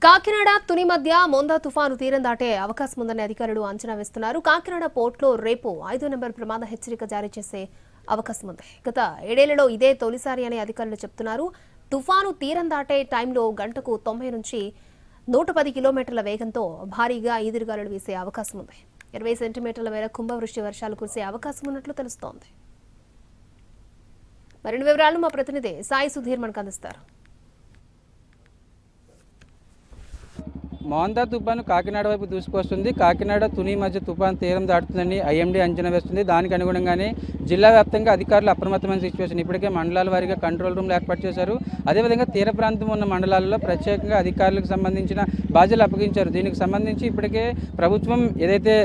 కాకినాడ తుని మధ్య మోందా తుఫాను తీరం దాటే అవకాశం ఉందని అధికారులు అంచనా వేస్తున్నారు. కాకినాడ పోర్టులో రేపు 5 నెంబర్ ప్రమాద హెచ్చరిక జారీ చేసే అవకాశం ఉంది. గత 7 ఏళ్లలో ఇదే తొలిసారి అని అధికారులు చెబుతున్నారు. తుఫాను తీరం దాటే టైంలో గంటకు 90 నుంచి 110 కిలోమీటర్ల వేగంతో భారీగా ఈదురుగాలులు వీసే అవకాశం ఉంది. 20 సెంటీమీటర్ల మేర కుంభవృష్టి వర్షాలు కురిసే అవకాశం ఉన్నట్లు తెలుస్తోంది. మరిన్ని వివరాలను మా ప్రతినిధి సాయి సుధీర్ మనకు అందిస్తారు. మోందా తుఫాను కాకినాడ వైపు దూసుకొస్తుంది. కాకినాడ తుని మధ్య తుఫాను తీరం దాటుతుందని ఐఎండీ అంచనా వేస్తుంది. దానికి అనుగుణంగానే జిల్లా వ్యాప్తంగా అధికారులు అప్రమత్తమైన సిచ్యువేషన్. ఇప్పటికే మండలాల వారీగా కంట్రోల్ రూమ్లు ఏర్పాటు చేశారు. అదేవిధంగా తీర ప్రాంతం ఉన్న మండలాల్లో ప్రత్యేకంగా అధికారులకు సంబంధించిన బాధ్యతలు అప్పగించారు. దీనికి సంబంధించి ఇప్పటికే ప్రభుత్వం ఏదైతే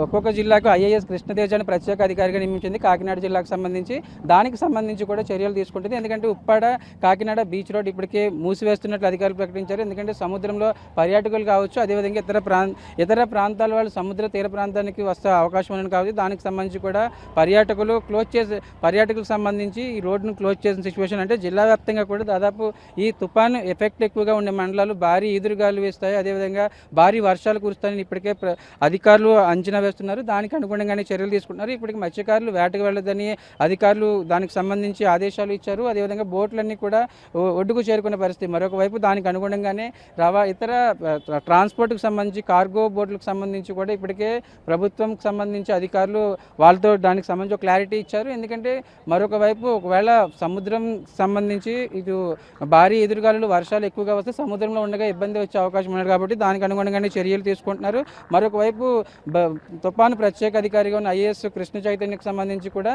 ఒక్కొక్క జిల్లాకు ఐఏఎస్ కృష్ణతేజ అని ప్రత్యేక అధికారిగా నియమించింది కాకినాడ జిల్లాకు సంబంధించి. దానికి సంబంధించి కూడా చర్యలు తీసుకుంటుంది. ఎందుకంటే ఉప్పాడ కాకినాడ బీచ్ రోడ్ ఇప్పటికే మూసివేస్తున్నట్లు అధికారులు ప్రకటించారు. ఎందుకంటే సముద్రంలో పర్యాటకులు కావచ్చు, అదేవిధంగా ఇతర ప్రాంతాల వాళ్ళు సముద్ర తీర ప్రాంతానికి వస్తే అవకాశం ఉంది కాబట్టి దానికి సంబంధించి కూడా పర్యాటకులకు సంబంధించి ఈ రోడ్డును క్లోజ్ చేసిన సిచ్యువేషన్. అంటే జిల్లా వ్యాప్తంగా కూడా దాదాపు ఈ తుఫాను ఎఫెక్ట్ ఎక్కువగా ఉండే మండలాలు భారీ ఈదురుగాలు వేస్తాయి, అదేవిధంగా భారీ వర్షాలు కురుస్తాయని ఇప్పటికే అధికారులు అంచనా వేస్తున్నారు. దానికి అనుగుణంగానే చర్యలు తీసుకుంటున్నారు. ఇప్పటికి మత్స్యకారులు వేటకు వెళ్ళదని అధికారులు దానికి సంబంధించి ఆదేశాలు ఇచ్చారు. అదేవిధంగా బోట్లన్నీ కూడా ఒడ్డుకు చేరుకునే పరిస్థితి. మరొక వైపు దానికి అనుగుణంగానే ఇతర ట్రాన్స్పోర్ట్కి సంబంధించి కార్గో బోట్లకు సంబంధించి కూడా ఇప్పటికే ప్రభుత్వంకి సంబంధించి అధికారులు వాళ్ళతో దానికి సంబంధించి క్లారిటీ ఇచ్చారు. ఎందుకంటే మరొక వైపు ఒకవేళ సముద్రం సంబంధించి ఇటు భారీ ఎదురుగాలులు వర్షాలు ఎక్కువగా వస్తే సముద్రంలో ఉండగా ఇబ్బంది వచ్చే అవకాశం ఉన్నది కాబట్టి దానికి అనుగుణంగానే చర్యలు తీసుకుంటున్నారు. మరొక వైపు తుఫాను ప్రత్యేక అధికారిగా ఉన్న ఐఏఎస్ కృష్ణ చైతన్యకు సంబంధించి కూడా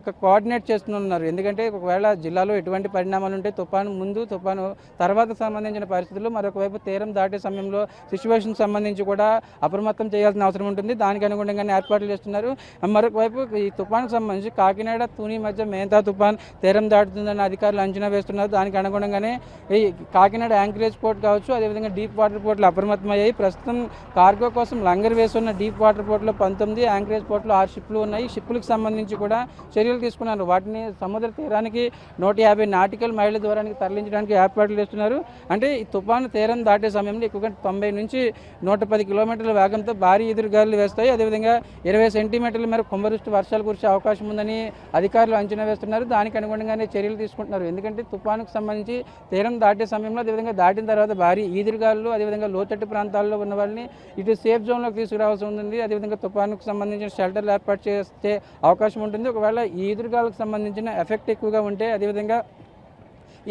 ఒక కోఆర్డినేట్ చేస్తున్నారు. ఎందుకంటే ఒకవేళ జిల్లాలో ఎటువంటి పరిణామాలు ఉంటే తుఫాను ముందు తుఫాను తర్వాత సంబంధించిన పరిస్థితులు, మరొక వైపు తీరం దాటే సమయంలో సిచ్యువేషన్ సంబంధించి కూడా అప్రమత్తం చేయాల్సిన అవసరం ఉంటుంది. దానికి అనుగుణంగానే ఏర్పాట్లు చేస్తున్నారు. మరొక వైపు ఈ తుఫానుకు సంబంధించి కాకినాడ తుని మధ్య మేంతా తుఫాన్ తీరం దాటుతుందని అధికారులు అంచనా వేస్తున్నారు. దానికి అనుగుణంగానే ఈ కాకినాడ యాంకరేజ్ పోర్ట్ కావచ్చు, అదేవిధంగా డీప్ వాటర్ పోర్ట్లు అప్రమత్తమయ్యాయి. ప్రస్తుతం కార్గో కోసం లంగర్ వేసున్న డీప్ వాటర్ పోర్ట్లో 19, యాంకరేజ్ పోర్ట్లో 6 షిప్లు ఉన్నాయి. షిప్పులకు సంబంధించి కూడా చర్యలు తీసుకున్నారు. వాటిని సముద్ర తీరానికి 150 నాటికల్ మైళ్ళ దూరానికి తరలించడానికి ఏర్పాట్లు చేస్తున్నారు. అంటే ఈ తుఫాను తీరం దాటే సమయంలో ఎక్కువగా 90 నుంచి 110 కిలోమీటర్ల వేగంతో భారీ ఎదురుగాలులు వేస్తాయి. అదేవిధంగా 20 సెంటీమీటర్ల మేర కుంభవృష్టి వర్షాలు కురిసే అవకాశం ఉందని అధికారులు అంచనా వేస్తున్నారు. దానికి అనుగుణంగానే చర్యలు తీసుకుంటున్నారు. ఎందుకంటే తుఫానుకు సంబంధించి తీరం దాటే సమయంలో, అదేవిధంగా దాటిన తర్వాత భారీ ఈదురుగాలు, అదేవిధంగా లోతట్టు ప్రాంతాల్లో ఉన్న వాళ్ళని ఇటు సేఫ్ జోన్లోకి తీసుకురావాల్సి ఉంటుంది. అదేవిధంగా తుఫానుకు సంబంధించిన షెల్టర్లు ఏర్పాటు చేసే అవకాశం ఉంటుంది. ఒకవేళ ఈ ఈదురుగాలకు సంబంధించిన ఎఫెక్ట్ ఎక్కువగా ఉంటే, అదేవిధంగా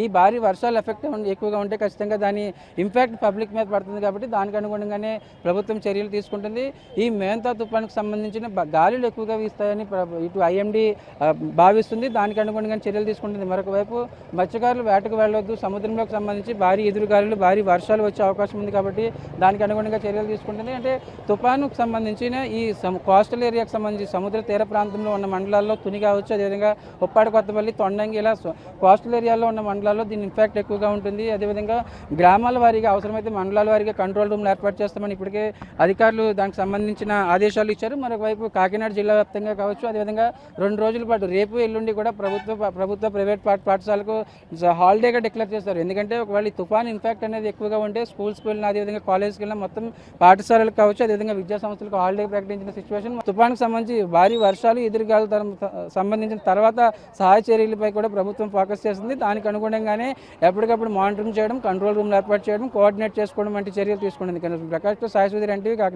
ఈ భారీ వర్షాలు ఎఫెక్ట్ ఎక్కువగా ఉంటే ఖచ్చితంగా దాని ఇంపాక్ట్ పబ్లిక్ మీద పడుతుంది. కాబట్టి దానికి అనుగుణంగానే ప్రభుత్వం చర్యలు తీసుకుంటుంది. ఈ మేంతా తుఫానుకు సంబంధించిన గాలులు ఎక్కువగా వీస్తాయని ఇటు ఐఎండీ భావిస్తుంది. దానికి అనుగుణంగా చర్యలు తీసుకుంటుంది. మరొక వైపు మత్స్యకారులు వేటకు వెళ్ళొద్దు, సముద్రంలోకి సంబంధించి భారీ ఎదురుగాలులు భారీ వర్షాలు వచ్చే అవకాశం ఉంది కాబట్టి దానికి అనుగుణంగా చర్యలు తీసుకుంటుంది. అంటే తుఫానుకు సంబంధించిన ఈ కోస్టల్ ఏరియాకు సంబంధించి సముద్ర తీర ప్రాంతంలో ఉన్న మండలాల్లో తుని కావచ్చు, అదేవిధంగా ఉప్పాడ, కొత్తపల్లి, తొండంగి ఇలా కోస్టల్ ఏరియాలో ఉన్న మండలాల్లో దీని ఇంపాక్ట్ ఎక్కువగా ఉంటుంది. అదేవిధంగా గ్రామాల వారీగా అవసరమైతే మండలాల వారీగా కంట్రోల్ రూమ్లు ఏర్పాటు చేస్తామని ఇప్పటికే అధికారులు దానికి సంబంధించిన ఆదేశాలు ఇచ్చారు. మరొక వైపు కాకినాడ జిల్లా వ్యాప్తంగా కావచ్చు, అదేవిధంగా 2 రోజుల పాటు రేపు ఎల్లుండి కూడా ప్రభుత్వ ప్రైవేట్ పాఠశాలకు హాలిడేగా డిక్లేర్ చేస్తారు. ఎందుకంటే ఒకవేళ ఈ తుఫాన్ ఇంపాక్ట్ అనేది ఎక్కువగా ఉంటే స్కూల్స్కి వెళ్ళినా, అదేవిధంగా కాలేజ్కి వెళ్ళినా మొత్తం పాఠశాలలకు కావచ్చు, అదేవిధంగా విద్యా సంస్థలకు హాలిడే ప్రకటించిన సిచ్యువేషన్. తుఫాన్కు సంబంధించి భారీ వర్షాలు ఎదురుగాలు సంబంధించిన తర్వాత సహాయ చర్యలపై కూడా ప్రభుత్వం ఫోకస్ చేస్తుంది. దానికి అనుగుణంగానే ఎప్పటికప్పుడు మానిటరింగ్ చేయడం, కంట్రోల్ రూమ్లు ఏర్పాటు చేయడం, కోఆర్డినేట్ చేసుకోవడం వంటి చర్యలు తీసుకుంటుంది. ప్రకాష్ సాయి సుధీర్, ఎన్టీవీ, కాకినాడ.